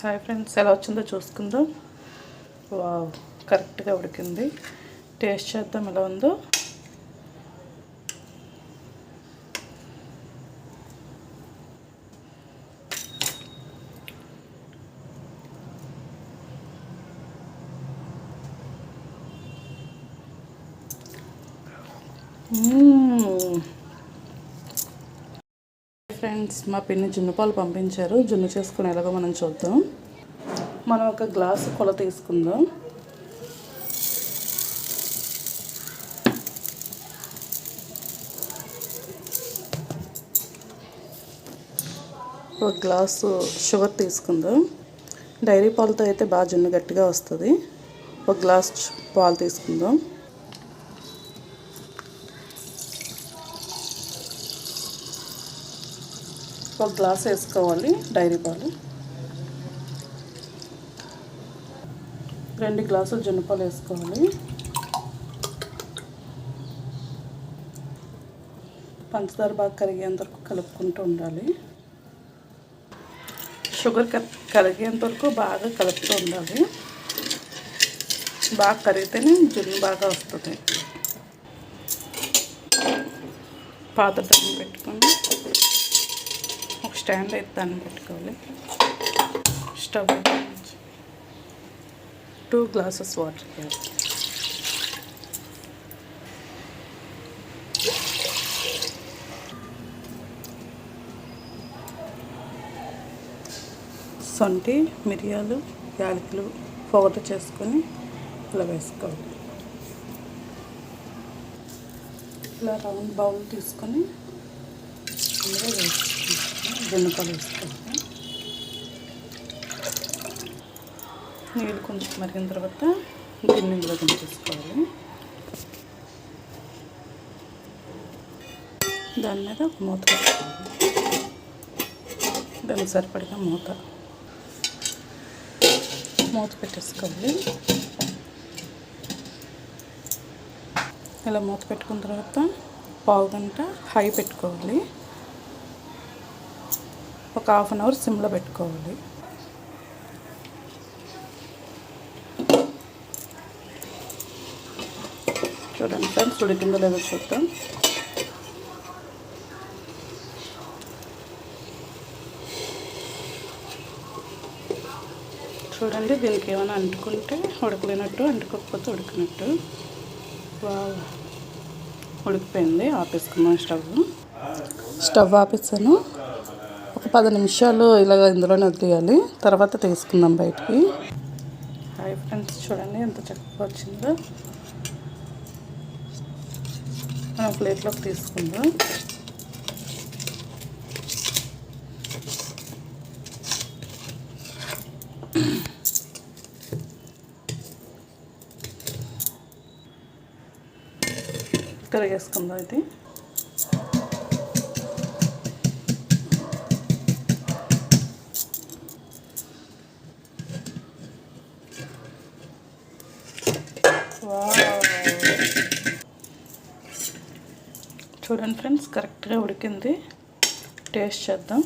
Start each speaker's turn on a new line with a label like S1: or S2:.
S1: Hi friends, ఎలా వచ్చిందో చూసుకుందాం. వావ్, కరెక్ట్గా ఉడికింది. టేస్ట్ చేద్దాం ఎలా ఉందో. ఫ్రెండ్స్, మా పిన్ని జున్ను పాలు పంపించారు. జున్ను చేసుకుని ఎలాగో మనం చూద్దాం. మనం ఒక గ్లాసు కొల తీసుకుందాం. ఒక గ్లాసు షుగర్ తీసుకుందాం. డైరీ పాలతో అయితే బాగా జున్ను గట్టిగా వస్తుంది. ఒక గ్లాస్ పాలు తీసుకుందాం. ఒక గ్లాస్ వేసుకోవాలి డైరీ పాలు. 2 గ్లాసులు జున్ను పాలు వేసుకోవాలి. పంచదార బాగా కరిగేంత వరకు కలుపుకుంటూ ఉండాలి. షుగర్ కరిగేంత వరకు బాగా కలుపుతూ ఉండాలి. బాగా కరిగితేనే జున్ను బాగా వస్తుంది. పాత డబ్బు పెట్టుకొని ఒక స్టాండ్ అయితే దాన్ని పెట్టుకోవాలి. స్టవ్ 2 గ్లాసెస్ వాటర్ వేయాలి. సొంటి, మిరియాలు, యాలకులు పౌడర్ చేసుకొని ఇలా వేసుకోవాలి. ఇలా రౌండ్ బౌల్ తీసుకొని అందులో వేసుకోవాలి. జున్నుపాలు వేసుకోవాలి. నీళ్ళు కొంచెం మరిగిన తర్వాత గిన్నెలో దింపేసుకోవాలి. దాని మీద ఒక మూత పెట్టుకోవాలి. దానికి సరిపడిన మూత పెట్టేసుకోవాలి. ఇలా మూత పెట్టుకున్న తర్వాత పావు గంట హై పెట్టుకోవాలి. ఒక హాఫ్ అన్ అవర్ సిమ్లో పెట్టుకోవాలి. చూడండి ఫ్రెండ్స్, ఉడికిందో లేదో చూద్దాం. చూడండి, దీనికి ఏమైనా అంటుకుంటే ఉడకలేనట్టు, అంటుకోకపోతే ఉడికినట్టు. ఉడికిపోయింది. ఆపేసుకున్నాం స్టవ్ ఆపేసాను. ఒక 10 నిమిషాలు ఇలాగ ఇందులోనే వదిలేయాలి. తర్వాత తీసుకుందాం బయటికి. హాయ్ ఫ్రెండ్స్, చూడండి ఎంత చక్కగా వచ్చిందో. మనం ప్లేట్లోకి తీసుకుందాం. కరిగేసుకుందాం ఇది. చూడండి ఫ్రెండ్స్, కరెక్ట్గా ఉడికింది. టేస్ట్ చేద్దాం.